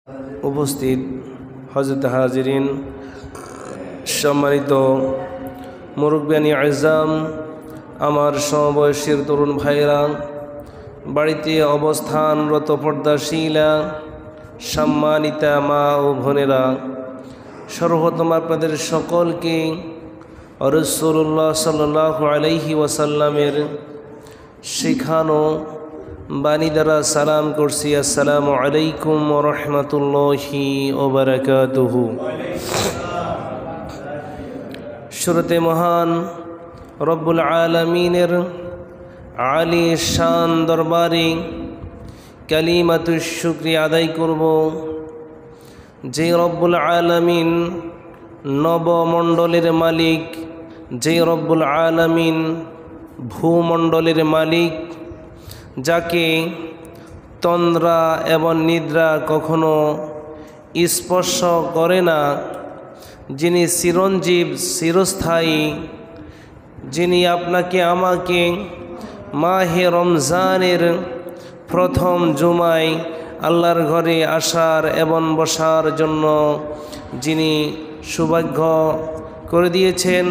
উপস্থিত হযরত হাজিরিন, সম্মানিত মুরব্বিয়ানি আযম, আমার সমবয়সীর তরুণ ভাইরা, বাড়িতে অবস্থানরত পর্দাশীলা সম্মানিতা মা ও বোনেরা, সর্বপ্রথম আপনাদের সকলকে রাসূলুল্লাহ সাল্লাল্লাহু আলাইহি ওয়াসাল্লামের শেখানো বাণী দ্বারা সালাম করছি। আসসালামু আলাইকুম ওয়া রাহমাতুল্লাহি ওয়া বারাকাতুহু। শুরুতে মহান রব্বুল আলামিনের আলী শান দরবারে কালিমাতুশ শুকরিয়া আদায় করব, যে রব্বুল আলামিন নবমণ্ডলের মালিক, যে রব্বুল আলামিন ভূমণ্ডলের মালিক, যাকে তন্দ্রা এবং নিদ্রা কখনো স্পর্শ করে না, যিনি চিরঞ্জীব চিরস্থায়ী, যিনি আপনাকে আমাকে মাহে রমজানের প্রথম জুমায় আল্লাহর ঘরে আসার এবং বসার জন্য যিনি সৌভাগ্য করে দিয়েছেন,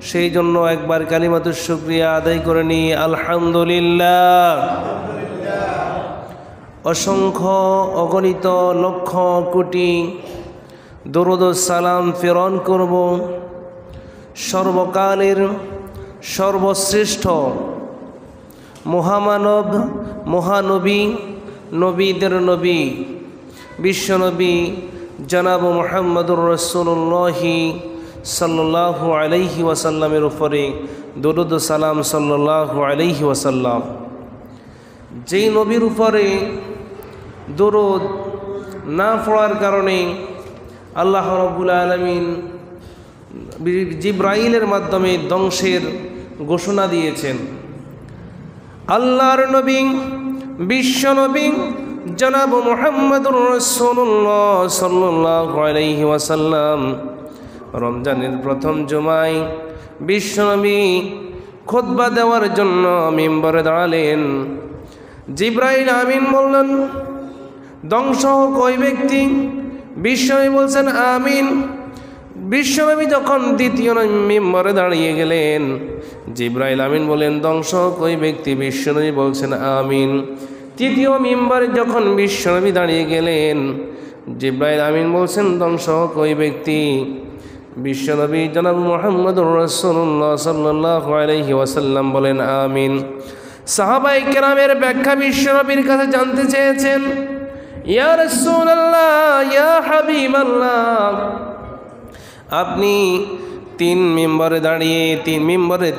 সেই জন্য একবার কালিমাতুশ শুকরিয়া আদায় করে নি আলহামদুলিল্লাহ। অসংখ্য অগণিত লক্ষ কোটি দরুদ ও সালাম প্রেরণ করব সর্বকালের সর্বশ্রেষ্ঠ মহামানব, মহানবী, নবীদের নবী, বিশ্বনবী জনাব মুহাম্মদুর রাসূলুল্লাহ সাল্লাল্লাহু আলাইহি ওয়াসাল্লামের উপরে দরুদ ও সালাম সাল্লাল্লাহু আলাইহি ওয়াসাল্লাম। যেই নবীর উপরে দরুদ না পড়ার কারণে আল্লাহ রাব্বুল আলামিন জিবরাইলের মাধ্যমে ধ্বংসের ঘোষণা দিয়েছেন। আল্লাহর নবী, বিশ্বনবী জনাব মুহাম্মদুর রাসূলুল্লাহ সাল্লাল্লাহু আলাইহি ওয়াসাল্লাম রমজানের প্রথম জুমায় বিশ্বনবী খুতবা দেওয়ার জন্য মিম্বরে দাঁড়ালেন। জিবরাইল আমিন বললেন, ধ্বংস হোক ওই ব্যক্তি। বিশ্বনবী বলছেন আমিন। বিশ্বনবী যখন দ্বিতীয় মিম্বরে দাঁড়িয়ে গেলেন, জিবরাইল আমিন বলেন, ধ্বংস হোক ওই ব্যক্তি। বিশ্বনবী বলছেন আমিন। তৃতীয় মিম্বরে যখন বিশ্বনবী দাঁড়িয়ে গেলেন, জিবরাইল আমিন বলছেন, ধ্বংস হোক ওই ব্যক্তি। বিশ্বনবী জনাব মুহাম্মদুর রাসূলুল্লাহ সাল্লাল্লাহু আলাইহি ওয়াসাল্লাম বলেন আমিন। সাহাবায়ে কেরামের ব্যাখ্যা বিশ্বনবীর কাছে জানতে চেয়েছেন, ইয়া রাসূলুল্লাহ, ইয়া হাবিবাল্লাহ, আপনি তিন মিম্বরে দাঁড়িয়ে,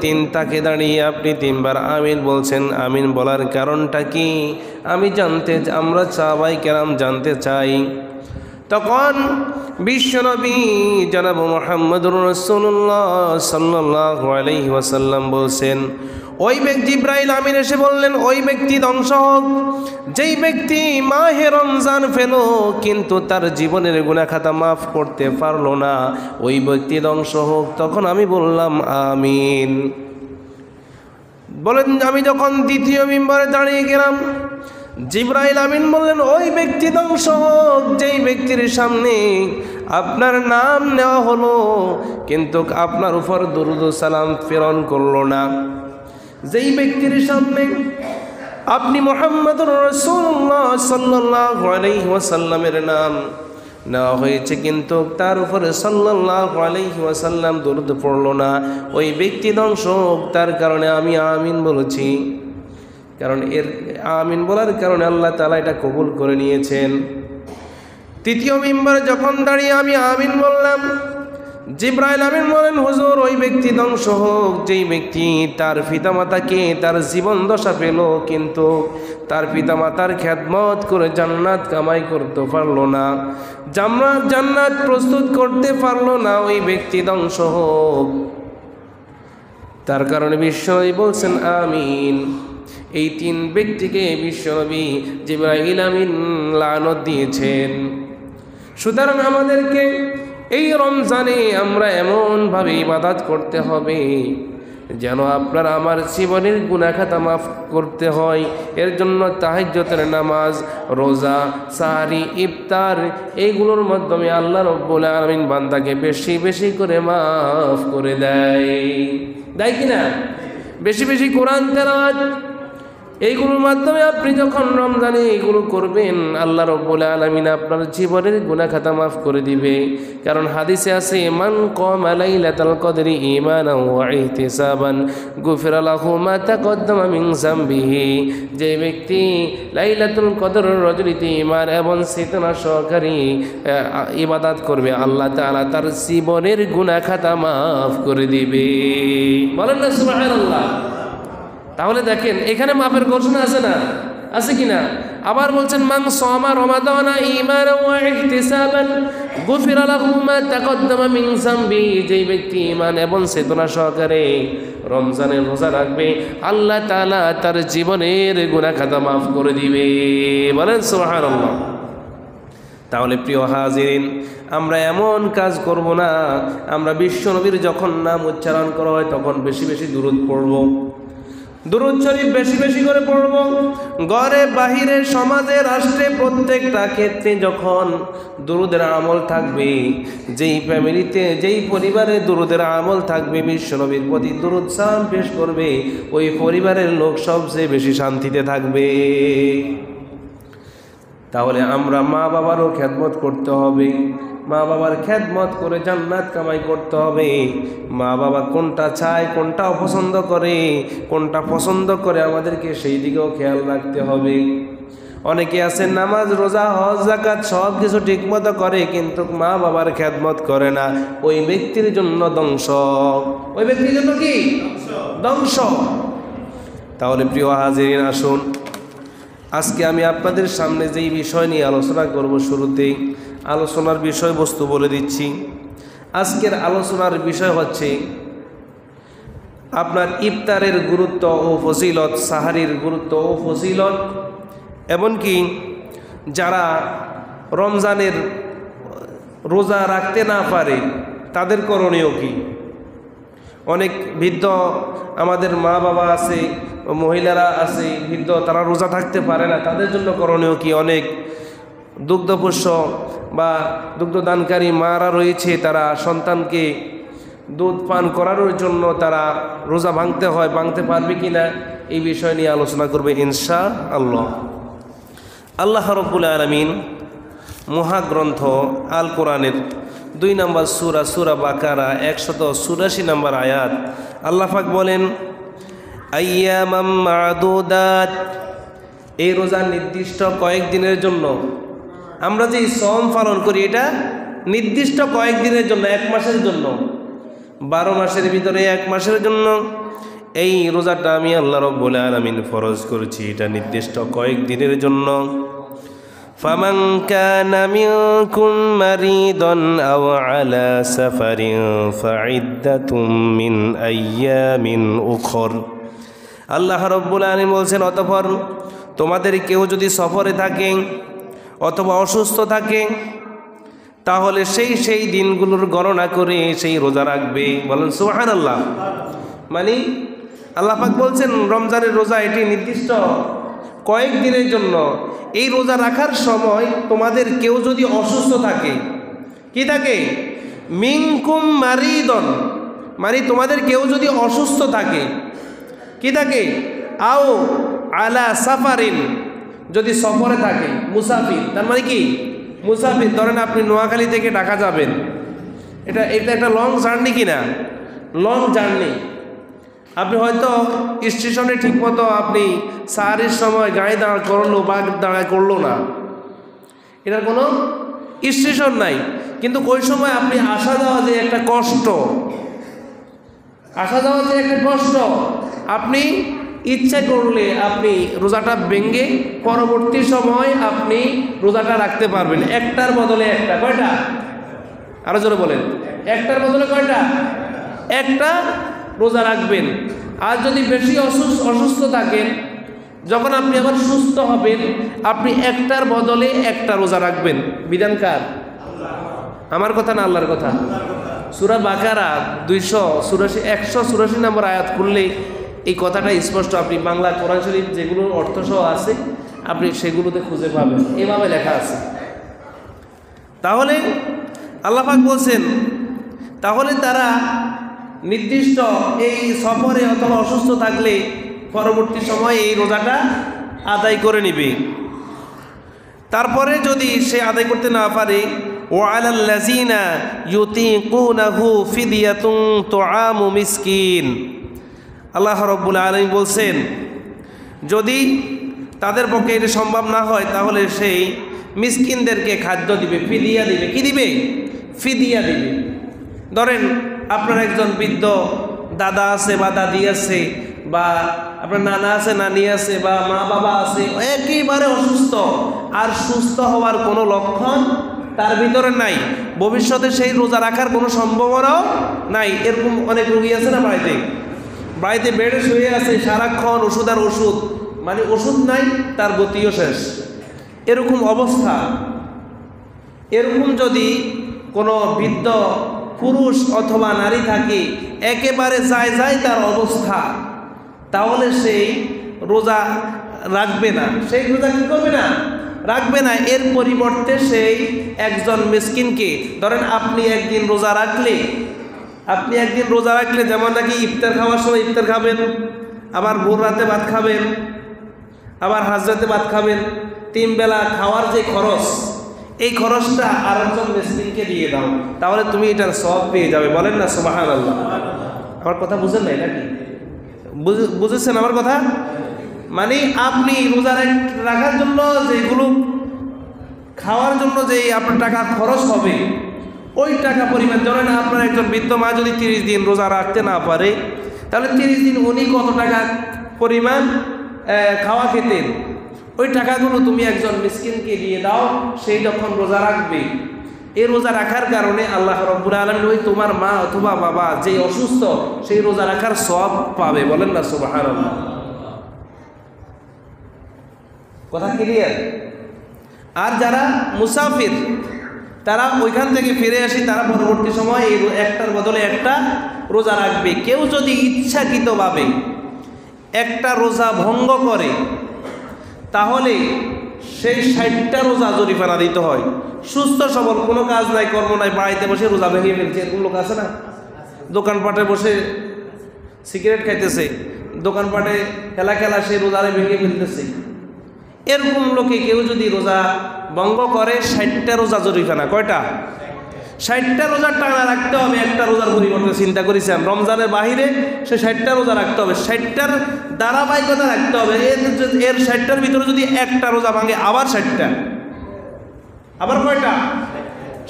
তিন তাকে দাঁড়িয়ে আপনি তিনবার আমিন বলছেন, আমিন বলার কারণটা কি আমরা সাহাবায়ে কেরাম জানতে চাই। তখন বিশ্বনবী জনাব মুহাম্মদুর রাসূলুল্লাহ সাল্লাল্লাহু আলাইহি ওয়াসাল্লাম বলছেন, ওই ব্যক্তি, জিবরাইল আমিন এসে বললেন, ওই ব্যক্তি ধ্বংস হোক যেই ব্যক্তি মাহে রমজান পেল কিন্তু তার জীবনের গুনাহ খাতা মাফ করতে পারলো না, ওই ব্যক্তি ধ্বংস হোক। তখন আমি বললাম আমিন। বলেন, আমি যখন দ্বিতীয় মিম্বরে দাঁড়িয়ে গেলাম, জিবরাইল আমিন বললেন, ওই ব্যক্তি ধ্বংস হোক যেই ব্যক্তির সামনে আপনার নাম নেওয়া হলো কিন্তু আপনার উপর দরুদ ও সালাম প্রেরণ করলো না, যেই ব্যক্তির সামনে আপনি মুহাম্মদুর রাসূলুল্লাহ সাল্লাল্লাহু আলাইহি ওয়াসাল্লামের নাম নেওয়া হয়েছে কিন্তু তার উপরে সাল্লাল্লাহু আলাইহি ওয়াসাল্লাম দরুদ পড়লো না, ওই ব্যক্তি ধ্বংস হোক। তার কারণে আমি আমিন বলেছি, কারণ এর আমিন বলার কারণে আল্লাহ তাআলা এটা কবুল করে নিয়েছেন। তৃতীয় মিম্বরে যখন দাঁড়িয়ে আমি আমিন বললাম, জিবরাইল আমিন বলেন, হুজুর ওই ব্যক্তি ধ্বংস হোক যেই ব্যক্তি তার পিতামাতাকে তার জীবন দশা পেল কিন্তু তার পিতামাতার খেদমত করে জান্নাত কামাই করতে পারলো না, জান্নাত প্রস্তুত করতে পারলো না, ওই ব্যক্তি ধ্বংস হোক। তার কারণে বিশ্বনবী বলছেন আমিন। এই তিন ব্যক্তিকে বিশ্বনবী জিবরাইল আমিন লানত দিয়েছেন। সুতরাং আমাদেরকে এই রমজানে আমরা এমনভাবে ইবাদত করতে হবে যেন আপনার আমার জীবনের গুনাহ খাতা মাফ করতে হয়। এর জন্য তাহাজ্জুদের নামাজ, রোজা, সাহরি, ইফতার এইগুলোর মাধ্যমে আল্লাহ রাব্বুল আলামিন বান্দাকে বেশি বেশি করে মাফ করে দেয় কি না? বেশি বেশি কোরআন তেলাওয়াত, এইগুলোর মাধ্যমে আপনি যখন রমজানে এইগুলো করবেন আল্লাহ রাব্বুল আলামিন আপনার জীবনের গুনাহ খাতা মাফ করে দিবে। কারণ হাদিসে আছে, মান কামা লাইলাতাল কদরি ঈমানান ওয়া ইহতিসাবান গুফিরা লাহু মা তাকদ্দামা মিন যামবিহি। যে ব্যক্তি লাইলাতুল কদর রজনীতে ঈমান এবং চেতনা সহকারে ইবাদত করবে, আল্লাহ তাআলা তার জীবনের গুনাহ খাতা মাফ করে দিবে। বলেন না সুবহানাল্লাহ। তাহলে দেখেন এখানে মাফের ঘোষণা আছে না? আছে কিনা? আবার বলছেন, মান সামা রমাদানা ঈমানান ওয়া ইহতিসাবান গুফিরা লাহু মা তাকদ্দামা মিন যামবি। যেই ব্যক্তি ঈমান এবং চেতনা সহকারে রমজানের রোজা রাখবে, আল্লাহ তাআলা তার জীবনের গুনাহ খাতা মাফ করে দিবে। বলেন সুবহানাল্লাহ। তাহলে প্রিয় হাজিরিন, আমরা এমন কাজ করব না, আমরা বিশ্বনবীর যখন নাম উচ্চারণ করা হয় তখন বেশি বেশি দুরূদ পড়ব, দুরূদ শরীফ বেশি বেশি করে পড়ব। ঘরে বাহিরে সমাজে রাষ্ট্রে প্রত্যেকটা ক্ষেত্রে যখন দুরূদের আমল থাকবে, যেই ফ্যামিলিতে যেই পরিবারে দুরূদের আমল থাকবে, বিশ্বনবীর প্রতি দুরূদ সালাম পেশ করবে, ওই পরিবারের লোক সবচেয়ে বেশি শান্তিতে থাকবে। তাহলে আমরা মা বাবারও খেদমত করতে হবে, মা বাবার খেদমত করে জান্নাত কামাই করতে হবে। মা বাবা কোনটা চায়, কোনটা অপছন্দ করে, কোনটা পছন্দ করে আমাদেরকে সেই দিকেও খেয়াল রাখতে হবে। অনেকে আছেন নামাজ, রোজা, হজ, যাকাত সব কিছু ঠিকমতো করে, কিন্তু মা বাবার খেদমত করে না, ওই ব্যক্তির জন্য ধ্বংস। ওই ব্যক্তির জন্য কি? ধ্বংস। তাহলে প্রিয় হাজিরিন, আসুন আজকে আমি আপনাদের সামনে যেই বিষয় নিয়ে আলোচনা করব, শুরুতেই আলোচনার বিষয়বস্তু বলে দিচ্ছি। আজকের আলোচনার বিষয় হচ্ছে আপনার ইফতারের গুরুত্ব ও ফজিলত, সাহারির গুরুত্ব ও ফজিলত, এমনকি যারা রমজানের রোজা রাখতে না পারে তাদের করণীয় কি। অনেক বৃদ্ধ আমাদের মা বাবা আছে, মহিলারা আছে বৃদ্ধ, তারা রোজা থাকতে পারে না, তাদের জন্য করণীয় কি। অনেক দুগ্ধপোষ্য বা দুগ্ধদানকারী মারা রয়েছে, তারা সন্তানকে দুধ পান করানোর জন্য তারা রোজা ভাঙতে হয়, ভাঙতে পারবে কি না, এই বিষয় নিয়ে আলোচনা করবে ইনশাআল্লাহ। আল্লাহ রাব্বুল আলামিন মহাগ্রন্থ আল কোরআনের 2 নম্বর সূরা, সূরা বাকারা 184 নম্বর আয়াত, আল্লাহ পাক বলেন, আইয়ামাম মা'দুদাত। এই রোজা নির্দিষ্ট কয়েকদিনের জন্য। আমরা যে সওম পালন করি এটা নির্দিষ্ট কয়েকদিনের জন্য, 1 মাসের জন্য। 12 মাসের ভিতরে 1 মাসের জন্য এই রোজাটা আমি আল্লাহ রাব্বুল আলামিন ফরজ করেছি, এটা নির্দিষ্ট কয়েকদিনের জন্য। ফামান কানা মিনকুম মারিদান আও আলা সাফারিন ফাইদ্দাতুম মিন আইয়ামিন উখর। আল্লাহ রাব্বুল আলামিন বলছেন, অতঃপর তোমাদের কেউ যদি সফরে থাকে অথবা অসুস্থ থাকে, তাহলে সেই দিনগুলোর গণনা করে সেই রোজা রাখবে। বলেন সুবহানাল্লাহ। মানে আল্লাহ পাক বলছেন রমজানের রোজা এটি নির্দিষ্ট কয়েকদিনের জন্য। এই রোজা রাখার সময় তোমাদের কেউ যদি অসুস্থ থাকে, কি থাকে? মিনকুম মারিদন, মানে তোমাদের কেউ যদি অসুস্থ থাকে, কি থাকে? আও আলা সাফারিন, যদি সফরে থাকে, মুসাফির, তার মানে কি? মুসাফির। ধরেন আপনি নোয়াখালী থেকে ঢাকা যাবেন, এটা একটা লং জার্নি কিনা? Long journey. আপনি হয়তো স্টেশনে ঠিকমতো আপনি সাহারির সময় গাড়ি দাঁড় করলো বা দাঁড়ায় করলো না, এটার কোনো স্টেশন নাই, কিন্তু ওই সময় আপনি আসা যাওয়া যে একটা কষ্ট, আসা যাওয়া যে একটা কষ্ট, আপনি ইচ্ছা করলে আপনি রোজাটা ভেঙে পরবর্তী সময় আপনি রোজাটা রাখতে পারবেন। একটার বদলে একটা। কয়টা? আরো জোরে বলেন। একটার বদলে কয়টা? একটা রোজা রাখবেন। আর যদি বেশি অসুস্থ থাকেন, যখন আপনি আবার সুস্থ হবেন, আপনি একটার বদলে একটা রোজা রাখবেন। বিধান কার? আমার কথা না আল্লাহর কথা? সূরা বাকারা 184 নম্বর আয়াত খুললে এই কথাটা স্পষ্ট, আপনি বাংলা কোরআন শরীফ যেগুলোর অর্থসহ আছে আপনি সেগুলোতে খুঁজে পাবেন, এভাবে লেখা আছে। তাহলে আল্লাহ পাক বলছেন, তাহলে তারা নির্দিষ্ট এই সফরে অথবা অসুস্থ থাকলে পরবর্তী সময়ে এই রোজাটা আদায় করে নিবে। তারপরে যদি সে আদায় করতে না পারে, ওয়ালাল্লাযিনা ইউতিকুনাহু ফিদিয়াতুন তুআমু মিসকিন, আল্লাহ রাব্বুল আলামিন বলছেন যদি তাদের পক্ষে এটা সম্ভব না হয় তাহলে সেই মিসকিনদেরকে খাদ্য দিবে, ফিদিয়া দিবে। কি দিবে? ফিদিয়া দিবে। ধরেন আপনার একজন বৃদ্ধ দাদা আছে বা দাদি আছে, বা আপনার নানা আছে, নানি আছে, বা মা বাবা আছে, একেবারে অসুস্থ, আর সুস্থ হওয়ার কোনো লক্ষণ তার ভিতরে নাই, ভবিষ্যতে সেই রোজা রাখার কোনো সম্ভাবনাও নাই। এরকম অনেক রোগী আছে না, বাড়িতে বেডে শুয়ে আছে, সারাক্ষণ ওষুধ আর ওষুধ, মানে ওষুধ নাই, তার গতিও শেষ, এরকম অবস্থা। এরকম যদি কোনো বৃদ্ধ পুরুষ অথবা নারী থাকে, একেবারে যায় তার অবস্থা, তাহলে সেই রোজা রাখবে না। সেই রোজা কী করবে না? রাখবে না। এর পরিবর্তে সেই একজন মিসকিনকে, ধরেন আপনি একদিন রোজা রাখলে যেমন নাকি ইফতার খাওয়ার সময় ইফতার খাবেন, আবার ভোর রাতে ভাত খাবেন, আবার হাজরাতে ভাত খাবেন, 3 বেলা খাওয়ার যে খরচ, এই খরচটা আরেকজন মিসকিনকে দিয়ে দাও, তাহলে তুমি এটার সওয়াব পেয়ে যাবে। বলেন না সুবহানাল্লাহ। আমার কথা বুঝেন নাই নাকি? বুঝেছেন আমার কথা? মানে আপনি রোজা রাখার জন্য যেগুলো খাওয়ার জন্য যে আপনার টাকা খরচ হবে, ওই টাকা পরিমাণ, ধরেন আপনার একজন বৃদ্ধ মা যদি 30 দিন রোজা রাখতে না পারে, তাহলে 30 দিন উনি কত টাকা পরিমাণ খাওয়া খেতেন, ওই টাকাগুলো তুমি একজন মিসকিনকে দিয়ে দাও, সেই যখন রোজা রাখবে, এই রোজা রাখার কারণে আল্লাহ রাব্বুল আলামিন ওই তোমার মা অথবা বাবা যে অসুস্থ, সেই রোজা রাখার সওয়াব পাবে। বলেন না সুবহানাল্লাহ। কথা ক্লিয়ার? আর যারা মুসাফির, তারা ওইখান থেকে ফিরে আসি, তারা পরবর্তী সময় এই একটার বদলে একটা রোজা রাখবে। কেউ যদি ইচ্ছাকৃতভাবে একটা রোজা ভঙ্গ করে, তাহলে সেই 60টা রোজা জরিমানা দিতে হয়। সুস্থ সবল, কোনো কাজ নাই, কর্ম নাই, বাড়িতে বসে রোজা ভেঙে ফেলছে, এরকম লোক আছে না? দোকানপাটে বসে সিগারেট খাইতেছে, দোকানপাটে খেলা সে রোজারে ভেঙে ফেলতেছে। এরকম লোকে কেউ যদি রোজা ভঙ্গ করে, 60টা রোজা জরিমানা। কয়টা? 60টা রোজা টানা রাখতে হবে। একটা রোজার পরিবর্তে চিন্তা করেছেন, রমজানের বাহিরে সে 60টা রোজা রাখতে হবে, 60টার ধারাবাহিকতা রাখতে হবে। এর 60টার ভিতরে যদি একটা রোজা ভাঙে, আবার 60টা, আবার কয়টা?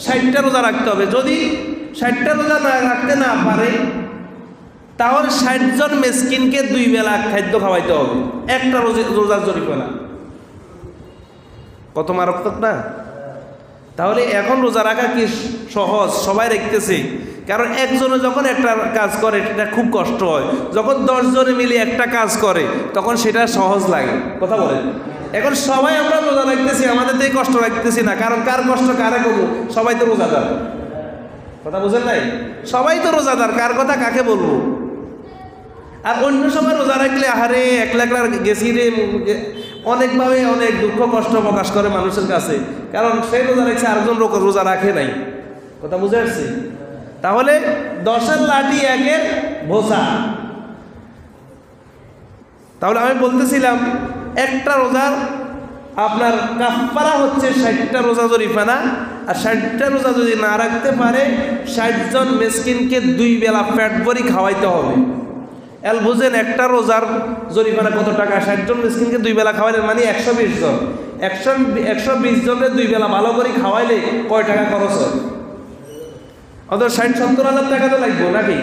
60টা রোজা রাখতে হবে। যদি 60টা রোজা রাখতে না পারে, তাহলে 60 জন মিসকিনকে 2 বেলা খাদ্য খাওয়াইতে হবে। একটা রোজার জরিমানা কত মারাত্মক না? তাহলে এখন রোজা রাখা কি সহজ? সবাই রাখতেছে, কারণ একজনে যখন একটা কাজ করে সেটা খুব কষ্ট হয়, যখন 10 জনে মিলে একটা কাজ করে তখন সেটা সহজ লাগে। কথা বলেন? এখন সবাই আমরা রোজা রাখতেছি, আমাদের থেকে কষ্ট রাখতেছি না, কারণ কার কষ্ট কারে করবো? সবাই তো রোজাদার। কথা বুঝেন নাই? সবাই তো রোজাদার, কার কথা কাকে বলবো? আর অন্য সময় রোজা রাখলে আহারে একলা গেছি রে, অনেকভাবে অনেক দুঃখ কষ্ট প্রকাশ করে মানুষের কাছে, কারণ সেই রোজা রাখছে, আরেকজন রোজা রাখে নাই। কথা বুঝে আসছে? তাহলে 10-এর লাঠি 1-এর বোঝা। তাহলে আমি বলতেছিলাম, একটা রোজার আপনার কাফারা হচ্ছে 60টা রোজা জরিমানা, আর 60টা রোজা যদি না রাখতে পারে 60 জন মিসকিনকে 2 বেলা পেট ভরি খাওয়াইতে হবে। এল বুঝেন, একটা রোজার জরিমানা কত টাকা? 60 জন মিসকিনকে 2 বেলা খাওয়াইলে মানে 120 জন, 120 জনের 2 বেলা ভালো করে খাওয়াইলে কয় টাকা খরচ হয়? অথচ 60-70 হাজার টাকা তো লাগবে নাকি?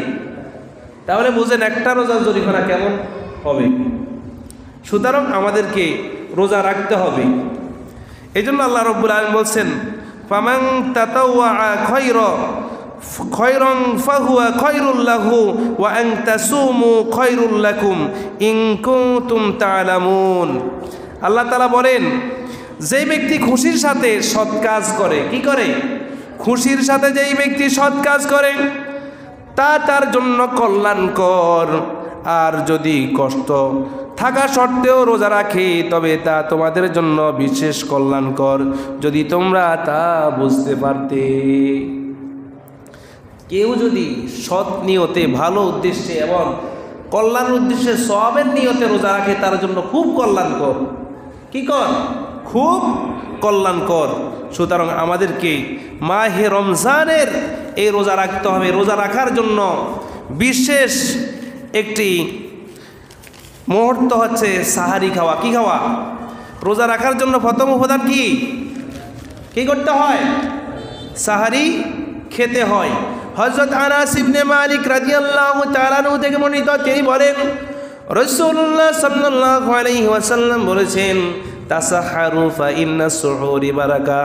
তাহলে বুঝেন একটা রোজার জরিমানা কেমন হবে। সুতরাং আমাদেরকে রোজা রাখতে হবে। এই জন্য আল্লাহ রাব্বুল আলামিন বলছেন, ফামান তাতাওয়া খয়রান ফাহুয়া খয়রুল লাহু ওয়া আন তাসুমু খয়রুল লাকুম ইন কুনতুম তা'লামুন। আল্লাহ তাআলা বলেন, যে ব্যক্তি খুশির সাথে সৎ কাজ করে, কি করে? খুশির সাথে যেই ব্যক্তি সৎ কাজ করে, তা তার জন্য কল্যাণকর, আর যদি কষ্ট থাকা সত্ত্বেও রোজা রাখে তবে তা তোমাদের জন্য বিশেষ কল্যাণকর, যদি তোমরা তা বুঝতে পারতে। কেউ যদি সৎ নিয়তে, ভালো উদ্দেশ্যে এবং কল্যাণ উদ্দেশ্যে, সওয়াবের নিয়তে রোজা রাখে তার জন্য খুব কল্যাণকর। কি কর? খুব কল্যাণকর। সুতরাং আমাদেরকে মাহে রমজানের এই রোজা রাখতে হবে। রোজা রাখার জন্য বিশেষ একটি মুহূর্ত হচ্ছে সাহারি খাওয়া। কি খাওয়া? রোজা রাখার জন্য প্রথম উপাদান কি করতে হয়? সাহারি খেতে হয়। হযরত আনাস ইবনে মালিক রাদিয়াল্লাহু তাআলা আনহু থেকে বর্ণিত, তিনি বলেন রাসূলুল্লাহ সাল্লাল্লাহু আলাইহি ওয়াসাল্লাম বলেছেন, তাসাহারু ফা ইন্না সুহুরি বারাকা।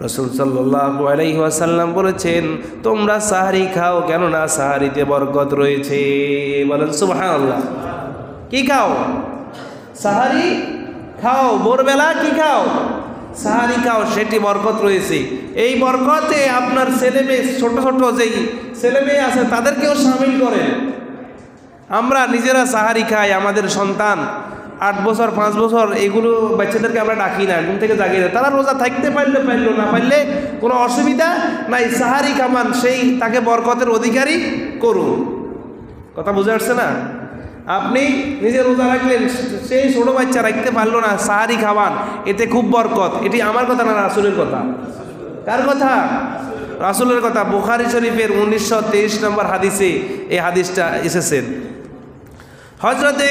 রাসূল সাল্লাল্লাহু আলাইহি ওয়াসাল্লাম বলেছেন, তোমরা সাহারি খাও, কেননা সাহারিতে বরকত রয়েছে। বলেন সুবহানাল্লাহ। কি খাও? সাহারি খাও। ভোরবেলা কি খাও? সাহারি খাও, সেটি বরকত রয়েছে। এই বরকতে আপনার ছেলে মেয়ে, ছোট ছোট যেই ছেলে মেয়ে আছে তাদেরকেও শামিল করেন। আমরা নিজেরা সাহারি খাই, আমাদের সন্তান 8 বছর 5 বছর এগুলো বাচ্চাদেরকে আমরা ডাকি না, ঘুম থেকে জাগিয়ে দেয়। তারা রোজা থাকতে পারলে না পারলে কোনো অসুবিধা নাই, সাহারি খামান, সেই তাকে বরকতের অধিকারী করুন। কথা বুঝে আসছে না? আপনি নিজে রোজা রাখলেন, সেই ছোটো বাচ্চা রাখতে পারলো না, সাহারি খাওয়ান, এতে খুব বরকত। এটি আমার কথা না, রাসূলের কথা। কার কথা? রাসূলের কথা। বুখারী শরীফের 1923 নম্বর হাদিসে এই হাদিসটা এসেছেন। হযরতে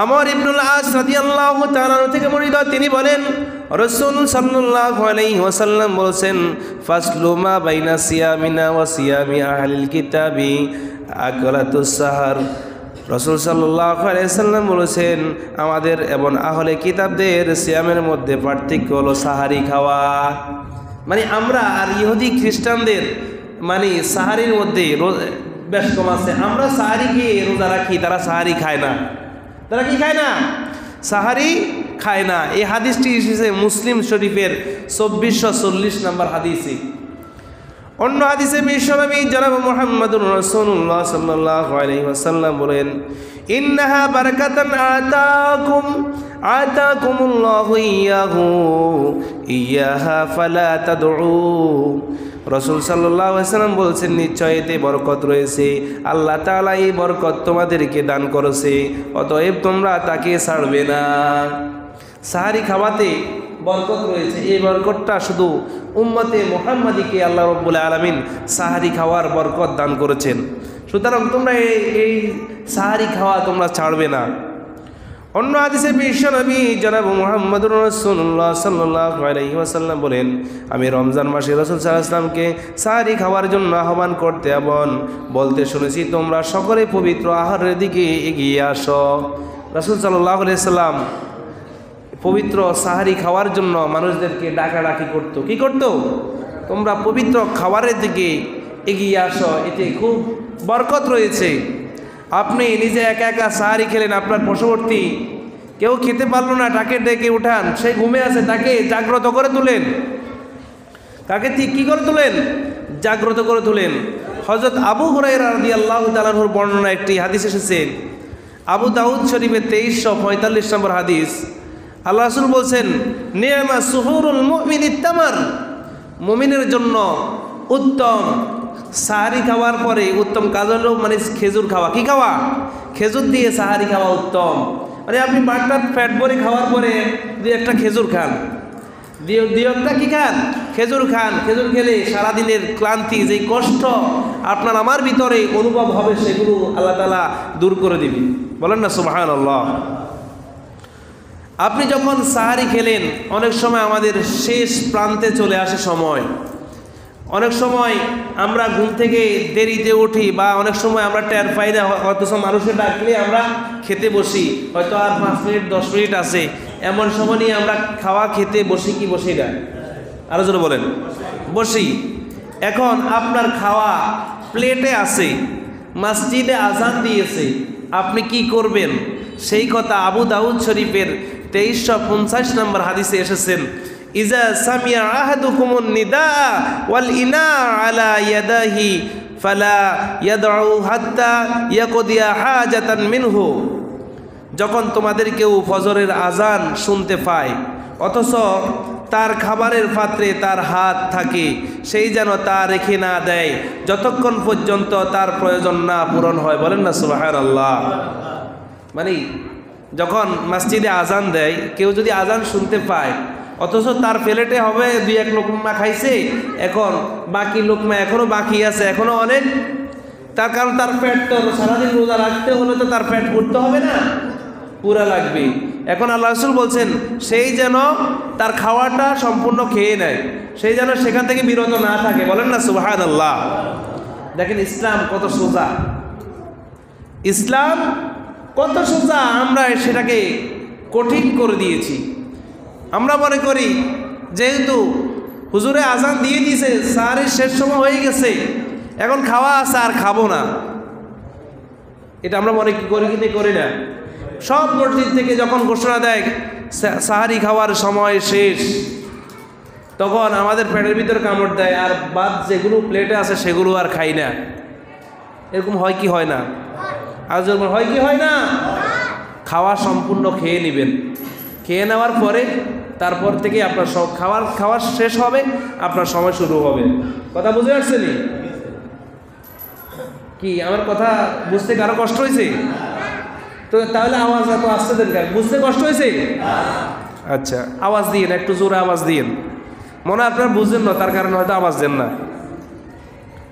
আমর ইবনুল আস রাদিয়াল্লাহু তাআলা থেকে বর্ণিত, তিনি বলেন রাসূল সাল্লাল্লাহু আলাইহি ওয়াসাল্লাম বলেছেন, ফাসলু মা বাইনা সিয়ামিনা ওয়া সিয়ামি আহলিল কিতাবি আকলাতুস সাহার। রাসূল সাল্লাল্লাহু আলাইহি ওয়াসাল্লাম বলেছেন, আমাদের এবং আহলে কিতাবদের সিয়ামের মধ্যে পার্থক্য হলো সাহারি খাওয়া। মানে আমরা আর ইহুদি খ্রিস্টানদের মানে সাহারির মধ্যে বেশ কম আছে। আমরা সাহারি খেয়ে রোজা রাখি, তারা সাহারি খায় না। তারা কি খায় না? সাহারি খায় না। এই হাদিসটি এসেছে মুসলিম শরীফের 2440 নম্বর হাদিসে। অন্য হাদিসে বিশ্বনবী জনাব মুহাম্মদুর রাসূলুল্লাহ সাল্লাল্লাহু আলাইহি ওয়াসাল্লাম বলেন, ইন্নাহা বারাকাতান আতাকুমুল্লাহু ইয়াহা ফালা তাদউ। রাসূল সাল্লাল্লাহু আলাইহি ওয়াসাল্লাম বলছেন, নিশ্চয় এতে বরকত রয়েছে, আল্লাহ তাআলা এই বরকত তোমাদেরকে দান করেছে, অতএব তোমরা তাকে ছাড়বে না। সাহারি খাওয়াতে বরকত রয়েছে। এই বরকতটা শুধু উম্মতে মুহাম্মাদিকে আল্লাহ রাব্বুল আলামিন সাহারি খাওয়ার বরকত দান করেছেন। সুতরাং তোমরা এই সাহারি খাওয়া তোমরা ছাড়বে না। অন্য হাদিসে বিশ্বনবী জনাব মুহাম্মদুর রাসূলুল্লাহ সাল্লাল্লাহু আলাইহি ওয়াসাল্লাম বলেন, আমি রমজান মাসে রাসূল সাল্লাল্লাহু আলাইহি ওয়াসাল্লামকে সাহারি খাওয়ার জন্য আহ্বান করতে এবং বলতে শুনেছি, তোমরা সকলে পবিত্র আহারের দিকে এগিয়ে আসো। রাসূল সাল্লাল্লাহু আলাইহি ওয়াসাল্লাম পবিত্র সাহারি খাওয়ার জন্য মানুষদেরকে ডাকাডাকি করতো। কি করতো? তোমরা পবিত্র খাবারের দিকে এগিয়ে আসো, এতে খুব বরকত রয়েছে। আপনি নিজে একা একা সাহারি খেলেন, আপনার পার্শ্ববর্তী কেউ খেতে পারলো না, তাকে ডেকে উঠান, সে ঘুমে আছে, তাকে জাগ্রত করে তুলেন। তাকে কি করে তুলেন? জাগ্রত করে তুলেন। হযরত আবু হুরায়রা রাদিয়াল্লাহু তাআলা আনহুর বর্ণনা একটি হাদিস এসেছে, আবু দাউদ শরীফের 2345 নম্বর হাদিস। আল্লাহ রাসূল বলছেন, নি'মা সুহুরুল মুমিনিত তামার। মুমিনের জন্য উত্তম সাহারি খাওয়ার পরে উত্তম কাজ হলো মানে খেজুর খাওয়া। কি খাওয়া? খেজুর দিয়ে সাহারি খাওয়া উত্তম। মানে আপনি বারটা ফ্যাট ভরে খাওয়ার পরে দুই একটা খেজুর খান, দুই একটা কি খান? খেজুর খান। খেজুর খেলে সারাদিনের ক্লান্তি, যে কষ্ট আপনার আমার ভিতরে অনুভব হবে, সেগুলো আল্লাহ তাআলা দূর করে দিবে। বলেন না সুবহানাল্লাহ। আপনি যখন সাহারি খেলেন, অনেক সময় আমাদের শেষ প্রান্তে চলে আসে সময়। অনেক সময় আমরা ঘুম থেকে দেরিতে উঠি, বা অনেক সময় আমরা টের পাই না, অথচ মানুষের ডাকলে আমরা খেতে বসি, হয়তো আর 5 মিনিট 10 মিনিট আছে, এমন সময় নিয়ে আমরা খাওয়া খেতে বসি কি বসি না? আরো জোরে বলেন, বসি। এখন আপনার খাওয়া প্লেটে আছে, মসজিদে আজান দিয়েছে, আপনি কি করবেন? সেই কথা আবু দাউদ শরীফের 2350 নম্বর হাদিসে এসেছেন, ইজা সামিয়া আহাদুকুমুন নিদা ওয়াল ইনা আলা ইয়াদাহি ফালা ইয়াদউ হাত্তা ইয়াকদিয়া হাজাতান মিনহু। যখন তোমাদের কেউ ফজরের আজান শুনতে পায় অথচ তার খাবারের পাত্রে তার হাত থাকে, সেই যেন তা রেখে না দেয় যতক্ষণ পর্যন্ত তার প্রয়োজন না পূরণ হয়। বলেন না সুবহানাল্লাহ। মানে যখন মসজিদে আজান দেয়, কেউ যদি আজান শুনতে পায় অথচ তার প্লেটে হবে 2-1 লোকমা খাইছে, এখন বাকি লোকমা এখনো বাকি আছে, এখনো অনেক, তার কারণ তার পেট তো সারাদিন রোজা রাখতে হলে তো তার পেট ভরতে হবে না, পুরা লাগবে। এখন আল্লাহ রাসূল বলছেন সেই যেন তার খাওয়াটা সম্পূর্ণ খেয়ে নেয়, সেই যেন সেখান থেকে বিরত না থাকে। বলেন না সুবহানাল্লাহ। দেখেন ইসলাম কত সোজা, ইসলাম কত সোজা, আমরা সেটাকে কঠিন করে দিয়েছি। আমরা মনে করি যেহেতু হুজুরে আজান দিয়ে দিয়েছে, সাহারির শেষ সময় হয়ে গেছে, এখন খাওয়া আছে আর খাবো না, এটা আমরা মনে করি কি করি না। সব মসজিদ থেকে যখন ঘোষণা দেয় সাহারি খাওয়ার সময় শেষ, তখন আমাদের পেটের ভিতরে কামড় দেয়, আর বাদ যেগুলো প্লেটে আছে সেগুলো আর খাই না। এরকম হয় কি হয় না? আর যখন হয় কি হয় না, খাওয়া সম্পূর্ণ খেয়ে নেবেন, খেয়ে নেওয়ার পরে তারপর থেকে আপনার সব খাওয়ার শেষ হবে, আপনার সময় শুরু হবে। কথা বুঝে আসছেন কি? আমার কথা বুঝতে কারো কষ্ট হয়েছে? তো তাহলে আওয়াজ এত আসতে দেন কেন? বুঝতে কষ্ট হয়েছে? আচ্ছা, আওয়াজ দিন, একটু জোরে আওয়াজ দিন। মনে হয় আপনারা বুঝছেন না, তার কারণে হয়তো আওয়াজ দেন না।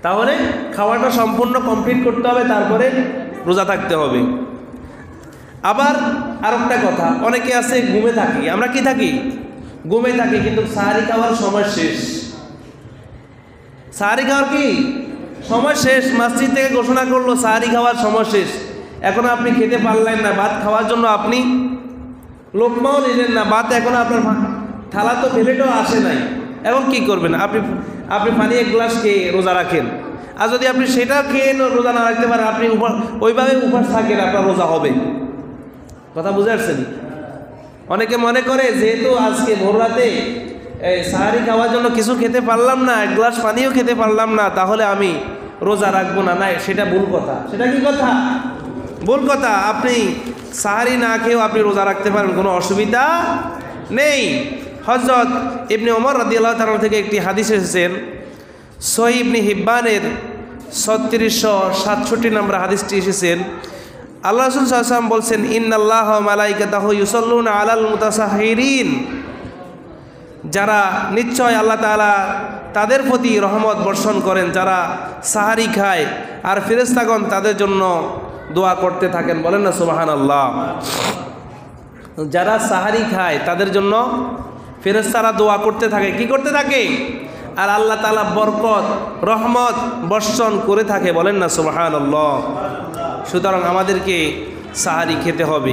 তাহলে খাওয়াটা সম্পূর্ণ কমপ্লিট করতে হবে, তারপরে রোজা থাকতে হবে। আবার আরেকটা কথা, অনেকে আছে ঘুমে থাকি, আমরা কি থাকি? ঘুমে থাকি, কিন্তু সাহারি খাওয়ার সময় শেষ। সাহারি খাওয়ার কি সময় শেষ? মসজিদ থেকে ঘোষণা করলো সাহারি খাওয়ার সময় শেষ, এখন আপনি খেতে পারলেন না, ভাত খাওয়ার জন্য আপনি লোকমাও নিলেন না, ভাত এখন আপনার থালা তো প্লেটেও আসে নাই, এখন কি করবেন? আপনি পানি 1 গ্লাস খেয়ে রোজা রাখেন, আর যদি আপনি সেটা খেয়ে রোজা না রাখতে পারেন, আপনি ওইভাবে উপাস থাকেন, আপনার রোজা হবে। কথা বুঝে আসছেন? অনেকে মনে করে যেহেতু আজকে ভোর রাতে সাহারি খাওয়ার জন্য কিছু খেতে পারলাম না, 1 গ্লাস পানিও খেতে পারলাম না, তাহলে আমি রোজা রাখবো না। নাই, সেটা ভুল কথা। সেটা কি কথা? ভুল কথা। আপনি সাহারি না খেয়েও আপনি রোজা রাখতে পারেন, কোনো অসুবিধা নেই। হযরত ইবনে ওমর রাদিয়াল্লাহু তাআলা থেকে একটি হাদিস এসেছেন, সহিহ ইবনে হিব্বানের 3667 নম্বর হাদিসটি এসেছেন। আল্লাহ রাসূল সাল্লাল্লাহু আলাইহি ওয়াসাল্লাম বলছেন, ইন্নাল্লাহা ওয়া মালাইকাতাহু ইউসাল্লুনা আলাল মুতাসাহহিরিন, যারা নিশ্চয় আল্লাহ তাআলা তাদের প্রতি রহমত বর্ষণ করেন যারা সাহারি খায়, আর ফেরেশতাগণ তাদের জন্য দোয়া করতে থাকেন। বলেন না সুবহানাল্লাহ। যারা সাহারি খায় তাদের জন্য ফেরেশতারা দোয়া করতে থাকে। কি করতে থাকে? আর আল্লাহ তাআলা বরকত রহমত বর্ষণ করে থাকে। বলেন না সুবহানাল্লাহ। সুতরাং আমাদেরকে সাহারি খেতে হবে।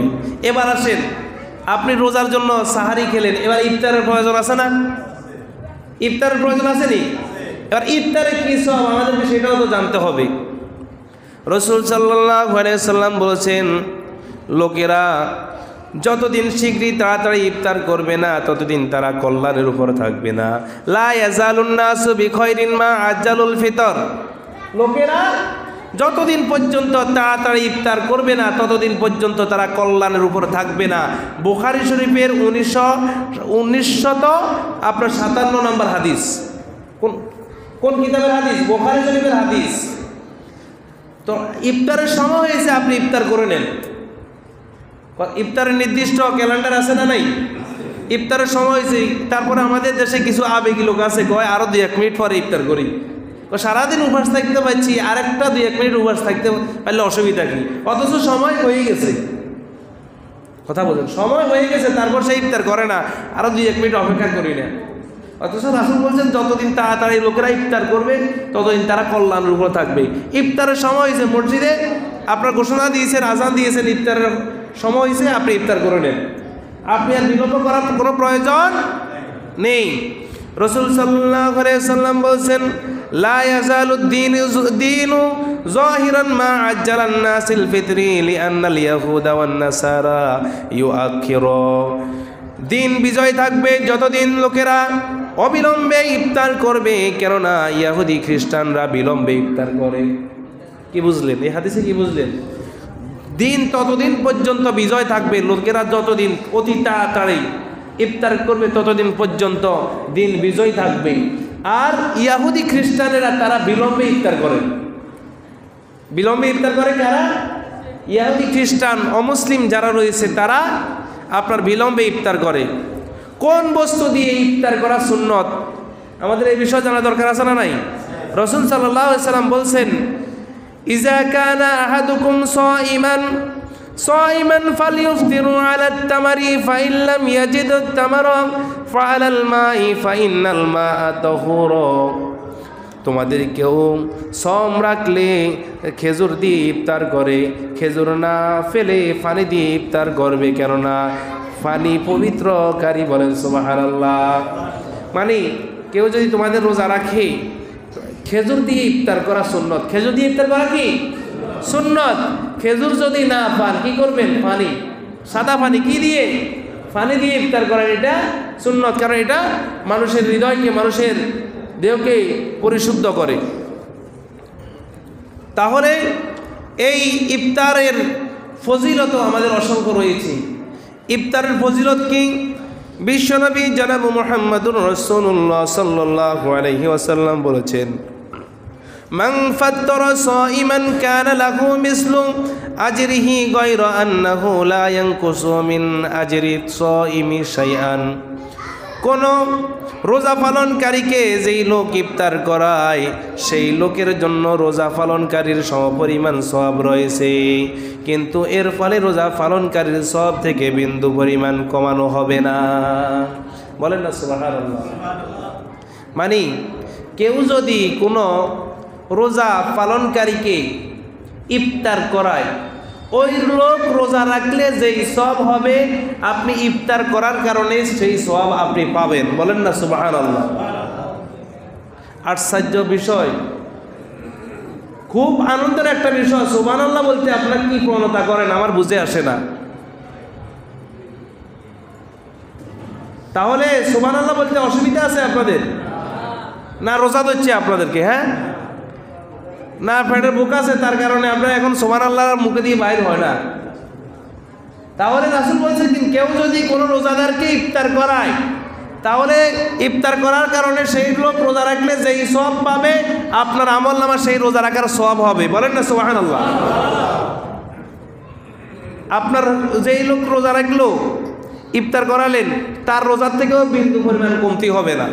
এবার আসেন, আপনি রোজার জন্য সাহারি খেলেন, এবার ইফতারের প্রয়োজন আছে না? ইফতারের প্রয়োজন আছে নি? এবার ইফতারে কি সব আমাদেরকে সেটাও তো জানতে হবে। রাসূল সাল্লাল্লাহু আলাইহি সাল্লাম বলেছেন, লোকেরা যতদিন শীঘ্রই তাড়াতাড়ি ইফতার করবে না ততদিন তারা কল্যাণের উপর থাকবে না। লা ইয়াজালুন নাসু বিখাইরিন মা আজ্জালুল ফিতর, লোকেরা যতদিন পর্যন্ত তাড়াতাড়ি ইফতার করবে না ততদিন পর্যন্ত তারা কল্যাণের উপর থাকবে না। বুখারী শরীফের 1957 নম্বর হাদিস। কোন কিতাবের হাদিস? বুখারী শরীফের হাদিস। তো ইফতারের সময় হয়েছে, আপনি ইফতার করে নেন। ইফতারের নির্দিষ্ট ক্যালেন্ডার আছে না? নাই। ইফতারের সময় হয়েছে, তারপরে আমাদের দেশে কিছু আবেগী লোক আছে, কয় আরও 2-1 মিনিট পরে ইফতার করি। সারাদিন উপবাস থাকতে পারছি, আরেকটা 2-1 মিনিট উপবাস থাকতে পারলে অসুবিধা কি? অথচ সময় হয়ে গেছে। কথা বলেন, সময় হয়ে গেছে, তারপর সে ইফতার করে না, আরও 2-1 মিনিট অপেক্ষা করি না। অথচ রাসূল বলছেন যতদিন তাড়াতাড়ি লোকেরা ইফতার করবে ততদিন তারা কল্যাণের উপর থাকবে। ইফতারের সময় হয়েছে, মসজিদে আপনার ঘোষণা দিয়েছেন, আজান দিয়েছেন, ইফতারের সময় হয়েছে, আপনি ইফতার করে নেন। আপনি আর বিলম্ব করার কোনো প্রয়োজন নেই। রাসূল সাল্লাল্লাহু আলাইহি ওয়াসাল্লাম বলছেন, লা ইয়াজালুদ দীনু যাহিরান মা আজ্জালান নাসিল ফিতরি লিআন্নাল ইয়াহুদা ওয়ান নাসারা ইউআখিরু। দিন বিজয় থাকবে যতদিন লোকেরা অবিলম্বে ইফতার করবে, কেননা ইহুদি খ্রিস্টানরা বিলম্বে ইফতার করে। কি বুঝলেন এই হাদিসে? কি বুঝলেন? দিন ততদিন পর্যন্ত বিজয় থাকবে, লোকেরা যতদিন অতি তাড়াতাড়ি ইফতার করবে ততদিন পর্যন্ত দিন বিজয় থাকবে। আর ইহুদি খ্রিস্টানেরা তারা বিলম্বে ইফতার করে। বিলম্বে ইফতার করে কারা? ইহুদি খ্রিস্টান অমুসলিম যারা রয়েছে তারা আপনার বিলম্বে ইফতার করে। কোন বস্তু দিয়ে ইফতার করা সুন্নত আমাদের এই বিষয় জানা দরকার আছে না নাই? রাসূল সাল্লাল্লাহু আলাইহি সাল্লাম বলছেন, ইজা কানা আহাদুকুম সাইমান ফালইফতিরু আলা তামারি ফাইন লাম Yazid Tamara ফাআলাল my final মাআ Tahura. তোমাদের কেউ সম রাখলে খেজুর দিয়ে ইফতার করে, খেজুর না ফেলে পানি দিয়ে ইফতার করবে, কেননা পানি পবিত্রকারী। বলেন সুবহানাল্লাহ। মানে কেউ যদি তোমাদের রোজা রাখে, খেজুর দিয়ে ইফতার করা সুন্নত। খেজুর দিয়ে ইফতার করা কি সুন্নত? খেজুর যদি না পান কি করবেন? পানি, সাদা পানি কি দিয়ে? পানি দিয়ে ইফতার করেন, এটা সুন্নত। কারণ এটা মানুষের হৃদয়কে, মানুষের দেহকে পরিশুদ্ধ করে। তাহলে এই ইফতারের ফজিলত আমাদের অসংখ্য রয়েছে। ইফতারের ফজিলত কি? বিশ্বনবী জনাব মুহাম্মদুর রাসূলুল্লাহ সাল্লাল্লাহু আলাইহি ওয়াসাল্লাম বলেছেন, মান ফাত্তারা সাইমান কানা লাহু মিসলু আজরিহি গায়রা আন্নাহু লা ইয়ানকুসু মিন আজরি সাইমি শাইআন। কোন রোজা পালনকারীকে যেই লোক ইফতার করায় সেই লোকের জন্য রোজা পালনকারীর সমপরিমাণ সওয়াব রয়েছে, কিন্তু এর ফলে রোজা পালনকারীর সওয়াব থেকে বিন্দু পরিমাণ কমানো হবে না। বলেন না সুবহানাল্লাহ। মানে কেউ যদি কোনো রোজা পালনকারীকে ইফতার করায়, ওই লোক রোজা রাখলে যেই সওয়াব হবে আপনি ইফতার করার কারণে সেই সওয়াব আপনি পাবেন। বলেন না সুবহানাল্লাহ। আশ্চর্য বিষয়, খুব আনন্দের একটা বিষয়। সুবহানাল্লাহ বলতে আপনার কি প্রবণতা করেন আমার বুঝে আসে না। তাহলে সুবহানাল্লাহ বলতে অসুবিধা আছে আপনাদের? না রোজা ধরছে আপনাদেরকে? হ্যাঁ না, পেটের বুক আছে তার কারণে আপনারা এখন সুবহানাল্লাহর মুখে দিয়ে বাইর হয় না। তাহলে রাসূল বলছেন কেউ যদি কোনো রোজাদারকে ইফতার করায়, তাহলে ইফতার করার কারণে সেই লোক রোজা রাখলে যেই সওয়াব পাবে আপনার আমলনামা সেই রোজা রাখার সওয়াব হবে। বলেন না সুবহানাল্লাহ। আপনার যেই লোক রোজা রাখলো, ইফতার করালেন, তার রোজার থেকেও বিন্দু পরিমাণ কমতি হবে না।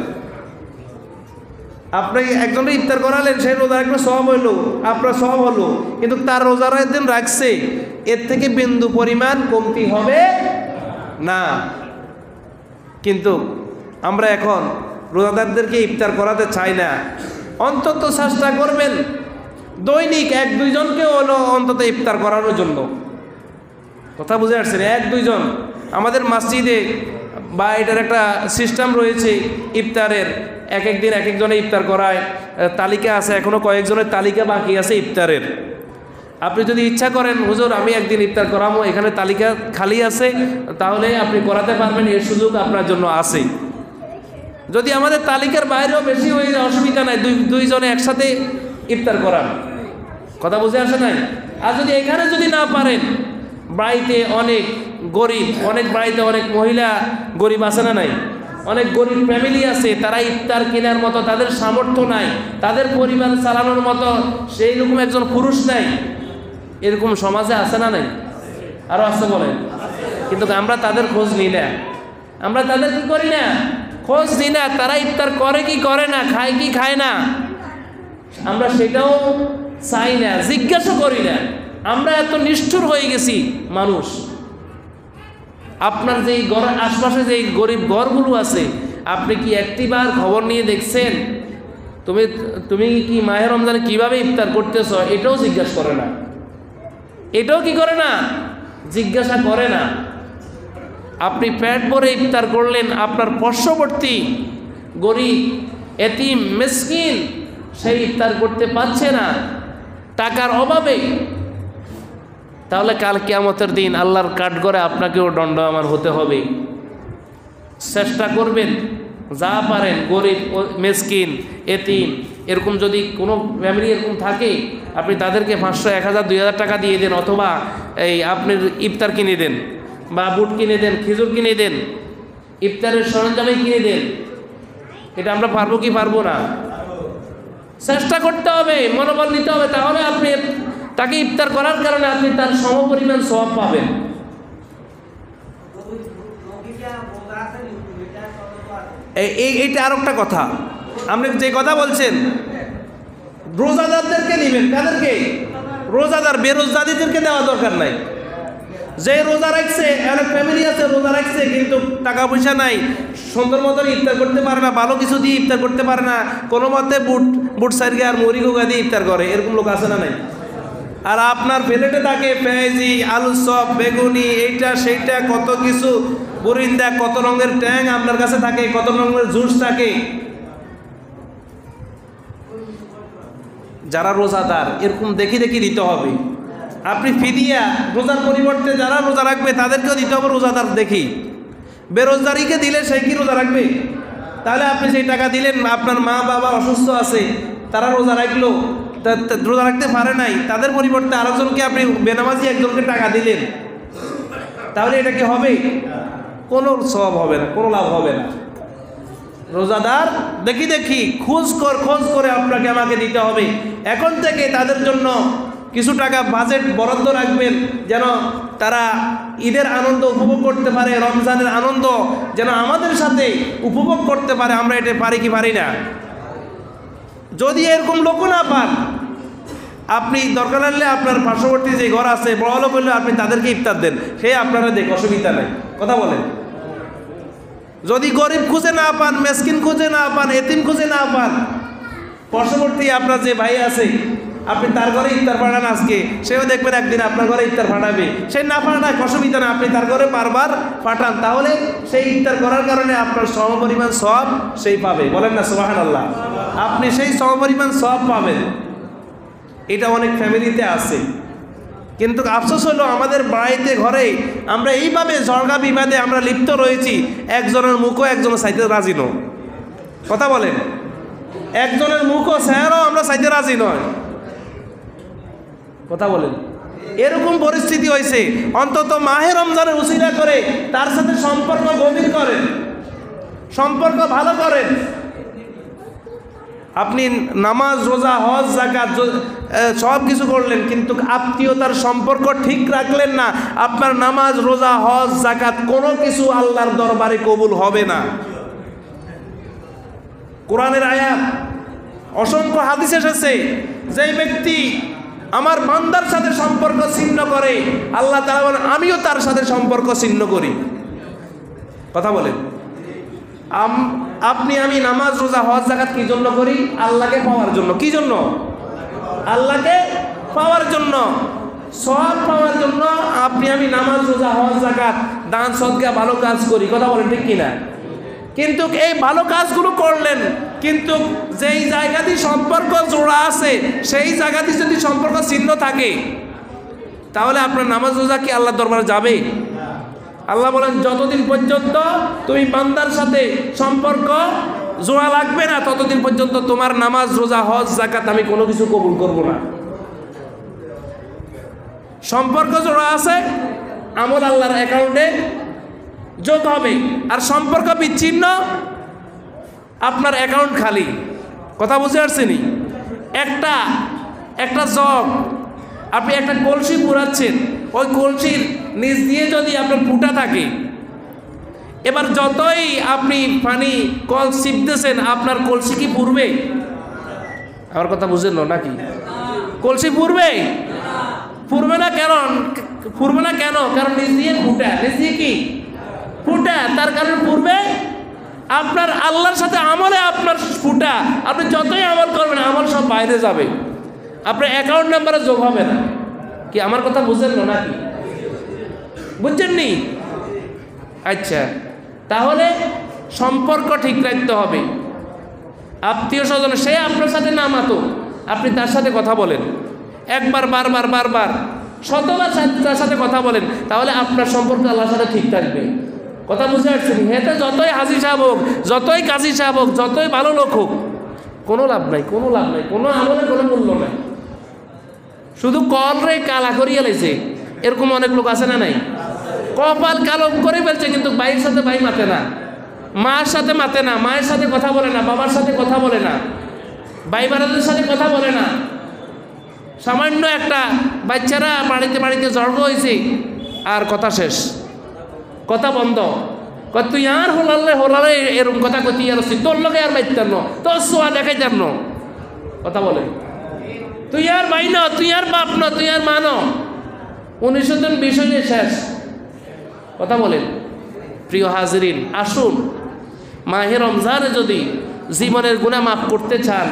আপনি একজনকে ইফতার করালেন, সেই রোজা রাখলে সওয়াব হইল, আপনার সওয়াব হলো, কিন্তু তার রোজার একদিন রাখছে, এর থেকে বিন্দু পরিমাণ কমতি হবে না। কিন্তু আমরা এখন রোজাদারদেরকে ইফতার করাতে চাই না। অন্তত চেষ্টা করবেন দৈনিক 1-2 জনকে হলো অন্তত ইফতার করানোর জন্য। কথা বুঝে আসছেন? 1-2 জন আমাদের মসজিদে বা এটার একটা সিস্টেম রয়েছে ইফতারের। এক এক দিন এক একজনে ইফতার করায়, তালিকা আছে, এখনও কয়েকজনের তালিকা বাকি আছে ইফতারের। আপনি যদি ইচ্ছা করেন হুজুর আমি একদিন ইফতার করাবো, এখানে তালিকা খালি আছে, তাহলে আপনি করাতে পারবেন, এর সুযোগ আপনার জন্য আছে। যদি আমাদের তালিকার বাইরেও বেশি হয়ে যায় অসুবিধা নাই, দুই জনে একসাথে ইফতার করান। কথা বুঝে আসে নাই? আর যদি এখানে যদি না পারেন, বাড়িতে অনেক গরিব, অনেক বাড়িতে অনেক মহিলা গরিব আছে না নাই? অনেক গরিব ফ্যামিলি আছে, তারা ইফতার কেনার মতো তাদের সামর্থ্য নাই, তাদের পরিবার চালানোর মতো সেই রকম একজন পুরুষ নাই। এরকম সমাজে আছে না নাই? আরও আছে বলেন। কিন্তু আমরা তাদের খোঁজ নিই না, আমরা তাদের কি করি না, খোঁজ নিই না। তারা ইফতার করে কি করে না, খায় কি খায় না, আমরা সেটাও চাই না, জিজ্ঞাসা করি না। আমরা এত নিষ্ঠুর হয়ে গেছি মানুষ। আপনার যেই ঘরের আশপাশে যেই গরিব ঘরগুলো আছে, আপনি কি একটিবার খবর নিয়ে দেখছেন তুমি কি মাহে রমজানে কিভাবে ইফতার করতেছ? এটাও জিজ্ঞাসা করে না, এটাও কি করে না, জিজ্ঞাসা করে না। আপনি পেট ভরে ইফতার করলেন, আপনার পার্শ্ববর্তী গরিব এতিম মিসকিন সেই ইফতার করতে পারছে না টাকার অভাবে, তাহলে কাল কিয়ামতের দিন আল্লাহর কাঠগড়ে আপনাকেও দণ্ডায়মান হতে হবে। চেষ্টা করবেন যা পারেন, গরিব, মেসকিন, এতিম, এরকম যদি কোনো ফ্যামিলি এরকম থাকে, আপনি তাদেরকে 500, 1000, 2000 টাকা দিয়ে দেন, অথবা এই আপনার ইফতার কিনে দেন, বা বুট কিনে দেন, খেজুর কিনে দেন, ইফতারের সরঞ্জামে কিনে দেন। এটা আমরা পারবো কি পারবো না? চেষ্টা করতে হবে, মনোবল নিতে হবে, তাহলে আপনি তাকে ইফতার করার কারণে আপনি তার সমপরিমাণ সওয়াব পাবেন। এইটা আর একটা কথা, আপনি যে কথা বলছেন রোজাদারদেরকে নেবেন, কাদেরকে? রোজাদার, বেরোজগারীদেরকে দেওয়া দরকার নাই। যে রোজা রাখছে, অনেক ফ্যামিলি আছে রোজা রাখছে কিন্তু টাকা পয়সা নাই, সুন্দর মতন ইফতার করতে পারে না, ভালো কিছু দিয়ে ইফতার করতে পারে না, কোনো মতে বুট সাইডকে আর মুড়ি গোগা দিয়ে ইফতার করে, এরকম লোক আছে না নাই? আর আপনার প্লেটে থাকে পেঁয়াজি, আলুর চপ, বেগুনি, এইটা সেইটা, কত কিছু, বরিন্দা, কত রঙের ট্যাং আপনার কাছে থাকে, কত রঙের জুস থাকে। যারা রোজাদার এরকম দেখি দেখি দিতে হবে। আপনি ফিদিয়া রোজার পরিবর্তে যারা রোজা রাখবে তাদেরকেও দিতে হবে রোজাদার দেখি। বেরোজগারিকে দিলে সে কি রোজা রাখবে? তাহলে আপনি সেই টাকা দিলেন, আপনার মা বাবা অসুস্থ আছে, তারা রোজা রাখলো, রোজা রাখতে পারে নাই, তাদের পরিবর্তে আরেকজনকে আপনি বেনামাজি একজনকে টাকা দিলেন, তাহলে এটা কি হবে? কোনো সওয়াব হবে না, কোনো লাভ হবে না। রোজাদার দেখি দেখি খোঁজ করে আপনাকে আমাকে দিতে হবে। এখন থেকে তাদের জন্য কিছু টাকা বাজেট বরাদ্দ রাখবেন, যেন তারা ঈদের আনন্দ উপভোগ করতে পারে, রমজানের আনন্দ যেন আমাদের সাথে উপভোগ করতে পারে। আমরা এটা পারি কি পারি না? যদি এরকম লোক না পান, আপনি দরকার হলে আপনার পার্শ্ববর্তী যে ঘর আছে বড় লোক হলে আপনি তাদেরকে ইফতার দেন, সে আপনারা দেখ, অসুবিধা নেই। কথা বলেন। যদি গরিব খুঁজে না পান, মেসকিন খুঁজে না পান, এতিম খুঁজে না পান, পার্শ্ববর্তী আপনার যে ভাই আছে আপনি তার ঘরে ইফতার পাঠান আজকে, সেও দেখবেন একদিন আপনার ঘরে ইফতার পাঠাবে। সে না পাঠায় অসুবিধা না, আপনি তার ঘরে বারবার পাঠান, তাহলে সেই ইফতার করার কারণে আপনার সমপরিমাণ সওয়াব সেই পাবে। বলেন না সুবহানাল্লাহ? আপনি সেই সমপরিমাণ সওয়াব পাবেন। এটা অনেক ফ্যামিলিতে আছে, কিন্তু আফসোস হলো আমাদের বাড়িতে ঘরে আমরা এইভাবে ঝগড়া বিবাদে আমরা লিপ্ত রয়েছি, একজনের মুখও একজনের চাইতে রাজি নয়। কথা বলেন। একজনের মুখও স্যারও আমরা চাইতে রাজি নয়। কথা বলেন। এরকম পরিস্থিতি হয়েছে। অন্তত মাহে রমজানের উসিলা করে তার সাথে সম্পর্ক গভীর করেন, সম্পর্ক ভালো করেন। আপনি নামাজ, রোজা, হজ, যাকাত সব কিছু করলেন, কিন্তু আত্মীয়তার সম্পর্ক ঠিক রাখলেন না, আপনার নামাজ, রোজা, হজ, যাকাত কোনো কিছু আল্লাহর দরবারে কবুল হবে না। কোরআনের আয়াত, অসংখ্য হাদিস এসেছে, যেই ব্যক্তি আমার বান্দার সাথে সম্পর্ক ছিন্ন করে, আল্লাহ তাআলা বলেন আমিও তার সাথে সম্পর্ক ছিন্ন করি। কথা বলেন। আপনি আমি নামাজ, রোজা, হজ, যাকাত কি জন্য করি? আল্লাহকে পাওয়ার জন্য। কি জন্য? আল্লাহকে পাওয়ার জন্য, সওয়াব পাওয়ার জন্য আপনি আমি নামাজ, রোজা, হজ, যাকাত, দান, সদকা, ভালো কাজ করি। কথা বলেন ঠিক কিনা? কিন্তু এই ভালো কাজগুলো করলেন, কিন্তু যেই জায়গাতে সম্পর্ক জোড়া আছে সেই জায়গাতে যদি সম্পর্ক ছিন্ন থাকে, তাহলে আপনার নামাজ, রোজা কি আল্লাহর দরবারে যাবে? আল্লাহ বলেন যতদিন পর্যন্ত তুমি বান্দার সাথে সম্পর্ক জোড়া লাগবে না, ততদিন পর্যন্ত তোমার নামাজ, রোজা, হজ, যাকাত আমি কোনো কিছু কবুল করব না। সম্পর্ক জোড়া আছে, আমল আল্লাহর অ্যাকাউন্টে যোগ হবে। আর সম্পর্ক বিচ্ছিন্ন, আপনার অ্যাকাউন্ট খালি। কথা বুঝে আসছেনি? একটা জগ, আপনি একটা কলসি পুরাচ্ছেন, ওই কলসির নিচ দিয়ে যদি আপনার ফুটা থাকে, এবার যতই আপনি পানি কল চিপতেছেন, আপনার কলসি কি পুরবে? আমার কথা বুঝেন নাকি? কলসি পুরবে? পুরবে না। পুরবে না কেন? কারণ নিচ দিয়ে ফুটা, নিচ দিয়ে কি ফুটা, তার কারণে পুরবে। আপনার আল্লাহর সাথে আমলে আপনার ফুটা, আপনি যতই আমল করবেন আমল সব বাইরে যাবে, আপনার অ্যাকাউন্ট নাম্বারে যোগ হবে না। কি আমার কথা বুঝেন নাকি? বুঝছেননি? আচ্ছা, তাহলে সম্পর্ক ঠিক রাখতে হবে। আত্মীয় স্বজন সে আপনার সাথে না মাতো, আপনি তার সাথে কথা বলেন, একবার, বারবার, শতবার তার সাথে কথা বলেন, তাহলে আপনার সম্পর্ক আল্লাহর সাথে ঠিক থাকবে। কথা বুঝে আসছেন? হেতে যতই হাজি সাহেব হোক, যতই কাজী সাহেব হোক, যতই ভালো লোক হোক, কোনো লাভ নাই, কোনো লাভ নাই, কোনো আমলে কোনো মূল্য নাই। শুধু কল রে কালা করিয়া লাইছে, এরকম অনেক লোক আছে না নাই? কপাল কালো করে ফেলছে, কিন্তু ভাইয়ের সাথে ভাই মাতে না, মার সাথে মাতে না, মায়ের সাথে কথা বলে না, বাবার সাথে কথা বলে না, ভাই বাড়াদের সাথে কথা বলে না। সামান্য একটা বাচ্চারা বাড়িতে বাড়িতে জড়ো হয়েছে, আর কথা শেষ, কথা বন্ধ। তুই আর হোলালে এরকম কথা কতি আর তোর লোকে আর বাইতাম ন, তোর সোয়া দেখাই যাম ন, কথা বলে। তুই আর ভাই ন, তুই আর বাপ ন, তুই আর মা ন, 1920 হইলে শেষ, কথা বলেন। প্রিয় হাজরিন, আসুন মাহে রমজানে যদি জীবনের গুনাহ মাফ করতে চান,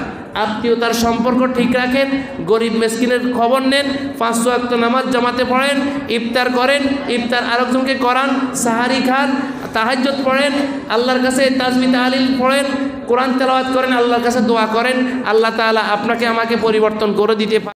আত্মীয়তার সম্পর্ক ঠিক রাখেন, গরিব মিসকিনের খবর নেন, 5 ওয়াক্ত নামাজ জামাতে পড়েন, ইফতার করেন, ইফতার আরেকজনকে করান, সাহারি খান, তাহাজ্জুদ পড়েন, আল্লাহর কাছে তাসবিহ তাহলিল পড়েন, কোরআন তেলাওয়াত করেন, আল্লাহর কাছে দোয়া করেন, আল্লাহ তাআলা আপনাকে আমাকে পরিবর্তন করে দিতে পারেন।